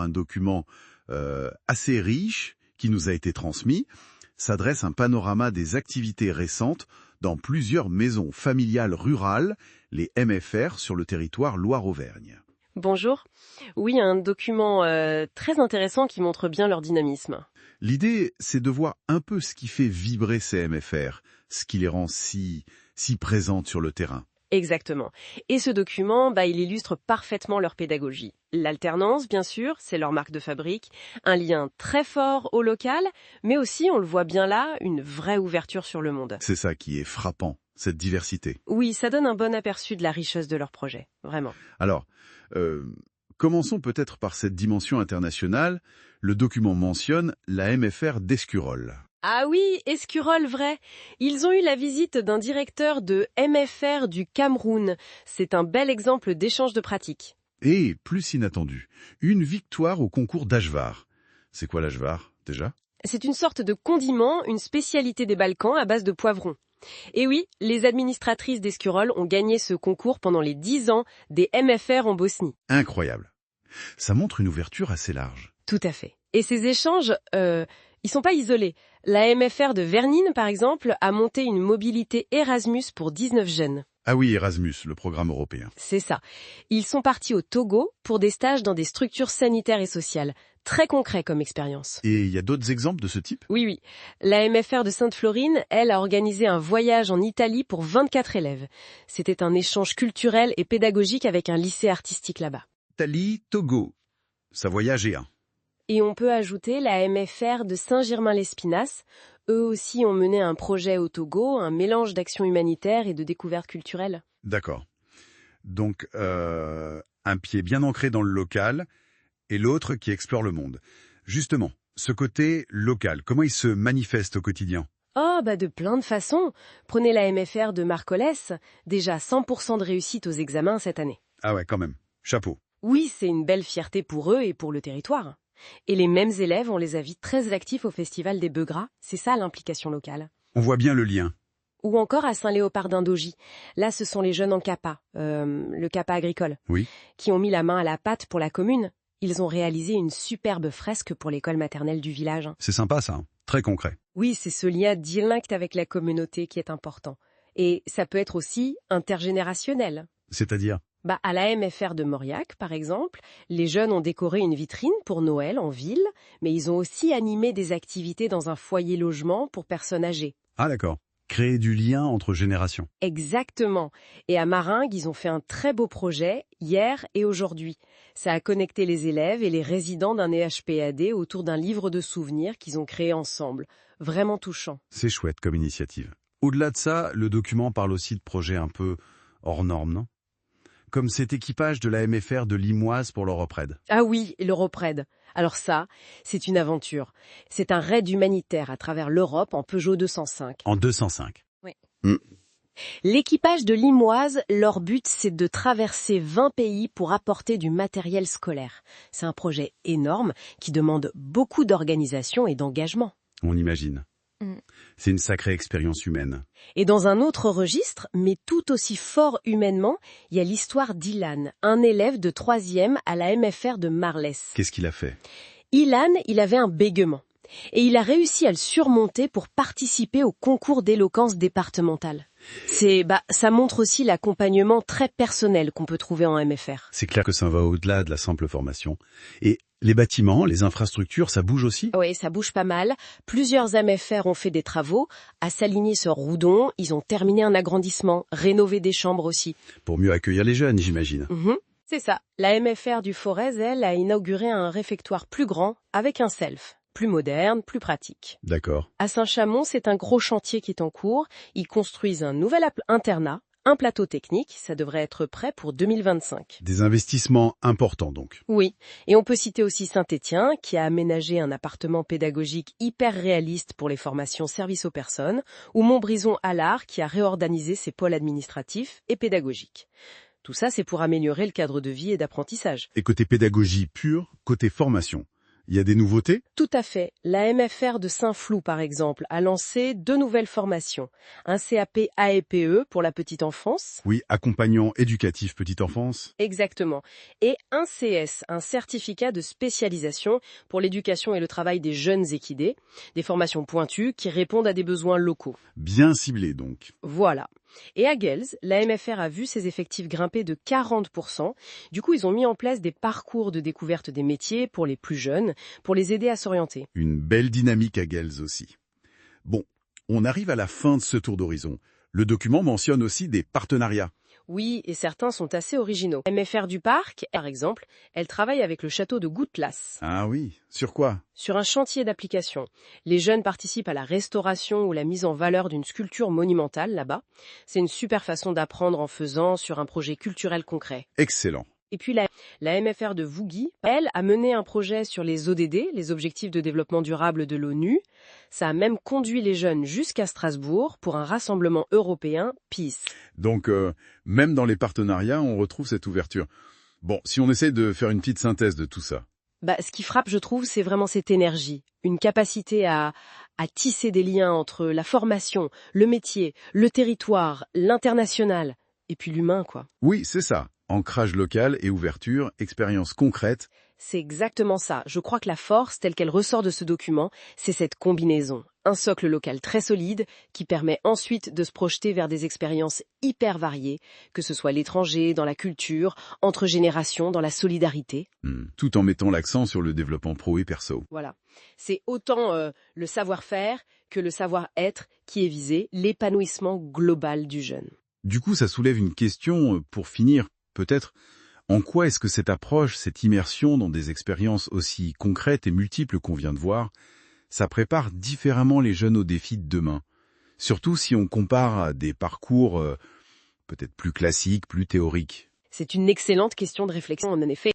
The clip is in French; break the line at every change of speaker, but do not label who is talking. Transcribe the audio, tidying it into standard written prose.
Un document assez riche qui nous a été transmis s'adresse un panorama des activités récentes dans plusieurs maisons familiales rurales, les MFR, sur le territoire Loire-Auvergne.
Bonjour. Oui, un document très intéressant qui montre bien leur dynamisme.
L'idée, c'est de voir un peu ce qui fait vibrer ces MFR, ce qui les rend si présentes sur le terrain.
Exactement. Et ce document, il illustre parfaitement leur pédagogie. L'alternance, bien sûr, c'est leur marque de fabrique, un lien très fort au local, mais aussi, on le voit bien là, une vraie ouverture sur le monde.
C'est ça qui est frappant, cette diversité.
Oui, ça donne un bon aperçu de la richesse de leur projet, vraiment.
Alors, commençons peut-être par cette dimension internationale. Le document mentionne la MFR d'Escurolles.
Ah oui, Escurolles, vrai. Ils ont eu la visite d'un directeur de MFR du Cameroun. C'est un bel exemple d'échange de pratiques.
Et, plus inattendu, une victoire au concours d'Ashvar. C'est quoi l'Ashvar, déjà?
C'est une sorte de condiment, une spécialité des Balkans à base de poivrons. Et oui, les administratrices d'Escurolles ont gagné ce concours pendant les 10 ans des MFR en Bosnie.
Incroyable. Ça montre une ouverture assez large.
Tout à fait. Et ces échanges, ils sont pas isolés. La MFR de Vernines, par exemple, a monté une mobilité Erasmus pour 19 jeunes.
Ah oui, Erasmus, le programme européen.
C'est ça. Ils sont partis au Togo pour des stages dans des structures sanitaires et sociales. Très concret comme expérience.
Et il y a d'autres exemples de ce type?
Oui. La MFR de Sainte-Florine, elle, a organisé un voyage en Italie pour 24 élèves. C'était un échange culturel et pédagogique avec un lycée artistique là-bas.
Italie, Togo. Ça voyageait, hein.
Et on peut ajouter la MFR de Saint-Germain-l'Espinasse. Eux aussi ont mené un projet au Togo, un mélange d'action humanitaire et de découverte culturelle.
D'accord. Donc, un pied bien ancré dans le local et l'autre qui explore le monde. Justement, ce côté local, comment il se manifeste au quotidien?
Oh, de plein de façons. Prenez la MFR de Marcollès, déjà 100% de réussite aux examens cette année.
Ah ouais, quand même. Chapeau.
Oui, c'est une belle fierté pour eux et pour le territoire. Et les mêmes élèves, on les a vus très actifs au Festival des Bœufs Gras. C'est ça l'implication locale.
On voit bien le lien.
Ou encore à Saint-Léopard d'Indogie. Là, ce sont les jeunes en CAPA, le CAPA agricole,
Oui.
qui ont mis la main à la pâte pour la commune. Ils ont réalisé une superbe fresque pour l'école maternelle du village.
C'est sympa ça, hein. Très concret.
Oui, c'est ce lien direct avec la communauté qui est important. Et ça peut être aussi intergénérationnel.
C'est-à-dire?
À la MFR de Mauriac, par exemple, les jeunes ont décoré une vitrine pour Noël en ville, mais ils ont aussi animé des activités dans un foyer logement pour personnes âgées.
Ah d'accord. Créer du lien entre générations.
Exactement. Et à Maringues, ils ont fait un très beau projet, hier et aujourd'hui. Ça a connecté les élèves et les résidents d'un EHPAD autour d'un livre de souvenirs qu'ils ont créé ensemble. Vraiment touchant.
C'est chouette comme initiative. Au-delà de ça, le document parle aussi de projets un peu hors normes, non? Comme cet équipage de la MFR de Limoise pour l'Europred.
Ah oui, l'Europred. Alors ça, c'est une aventure. C'est un raid humanitaire à travers l'Europe en Peugeot 205.
En 205.
Oui.
Mm.
L'équipage de Limoise, leur but, c'est de traverser 20 pays pour apporter du matériel scolaire. C'est un projet énorme qui demande beaucoup d'organisation et d'engagement.
On imagine. C'est une sacrée expérience humaine.
Et dans un autre registre, mais tout aussi fort humainement, il y a l'histoire d'Ilan, un élève de 3e à la MFR de Marlès.
Qu'est-ce qu'il a fait?
Ilan, il avait un bégaiement. Et il a réussi à le surmonter pour participer au concours d'éloquence départementale. Ça montre aussi l'accompagnement très personnel qu'on peut trouver en MFR.
C'est clair que ça va au-delà de la simple formation. Et les bâtiments, les infrastructures, ça bouge aussi?
Oui, ça bouge pas mal. Plusieurs MFR ont fait des travaux. À Saligny-sur-Roudon, ils ont terminé un agrandissement, rénové des chambres aussi.
Pour mieux accueillir les jeunes, j'imagine.
C'est ça. La MFR du Forez, elle, a inauguré un réfectoire plus grand avec un self. Plus moderne, plus pratique.
D'accord.
À Saint-Chamond, c'est un gros chantier qui est en cours. Ils construisent un nouvel internat, un plateau technique. Ça devrait être prêt pour 2025.
Des investissements importants donc.
Oui. Et on peut citer aussi Saint-Étienne, qui a aménagé un appartement pédagogique hyper réaliste pour les formations service aux personnes, ou Montbrison-Allard, qui a réorganisé ses pôles administratifs et pédagogiques. Tout ça, c'est pour améliorer le cadre de vie et d'apprentissage.
Et côté pédagogie pure, côté formation, Il y a des nouveautés?
Tout à fait. La MFR de Saint-Floud, par exemple, a lancé 2 nouvelles formations. Un CAP AEPE pour la petite enfance.
Oui, accompagnant éducatif petite enfance.
Exactement. Et un CS, un certificat de spécialisation pour l'éducation et le travail des jeunes équidés. Des formations pointues qui répondent à des besoins locaux.
Bien ciblé donc.
Voilà. Et à Gels, la MFR a vu ses effectifs grimper de 40%. Du coup, ils ont mis en place des parcours de découverte des métiers pour les plus jeunes, pour les aider à s'orienter.
Une belle dynamique à Gels aussi. Bon, on arrive à la fin de ce tour d'horizon. Le document mentionne aussi des partenariats.
Oui, et certains sont assez originaux. MFR du Parc, par exemple, elle travaille avec le château de Goutlas
Ah oui, sur quoi?
sur un chantier d'application. Les jeunes participent à la restauration ou la mise en valeur d'une sculpture monumentale là-bas. C'est une super façon d'apprendre en faisant sur un projet culturel concret.
Excellent.
Et puis la MFR de Vougui, elle, a mené un projet sur les ODD, les objectifs de développement durable de l'ONU. Ça a même conduit les jeunes jusqu'à Strasbourg pour un rassemblement européen Peace.
Donc, même dans les partenariats, on retrouve cette ouverture. Bon, si on essaie de faire une petite synthèse de tout ça.
Ce qui frappe, je trouve, c'est vraiment cette énergie, une capacité à tisser des liens entre la formation, le métier, le territoire, l'international, et puis l'humain, quoi.
Oui, c'est ça. Ancrage local et ouverture, expérience concrète.
C'est exactement ça. Je crois que la force, telle qu'elle ressort de ce document, c'est cette combinaison. Un socle local très solide qui permet ensuite de se projeter vers des expériences hyper variées, que ce soit à l'étranger, dans la culture, entre générations, dans la solidarité.
Tout en mettant l'accent sur le développement pro et perso.
Voilà. C'est autant le savoir-faire que le savoir-être qui est visé, l'épanouissement global du jeune.
Du coup, ça soulève une question, pour finir, peut-être. En quoi est-ce que cette approche, cette immersion dans des expériences aussi concrètes et multiples qu'on vient de voir, ça prépare différemment les jeunes aux défis de demain? Surtout si on compare à des parcours peut-être plus classiques, plus théoriques.
C'est une excellente question de réflexion, en effet.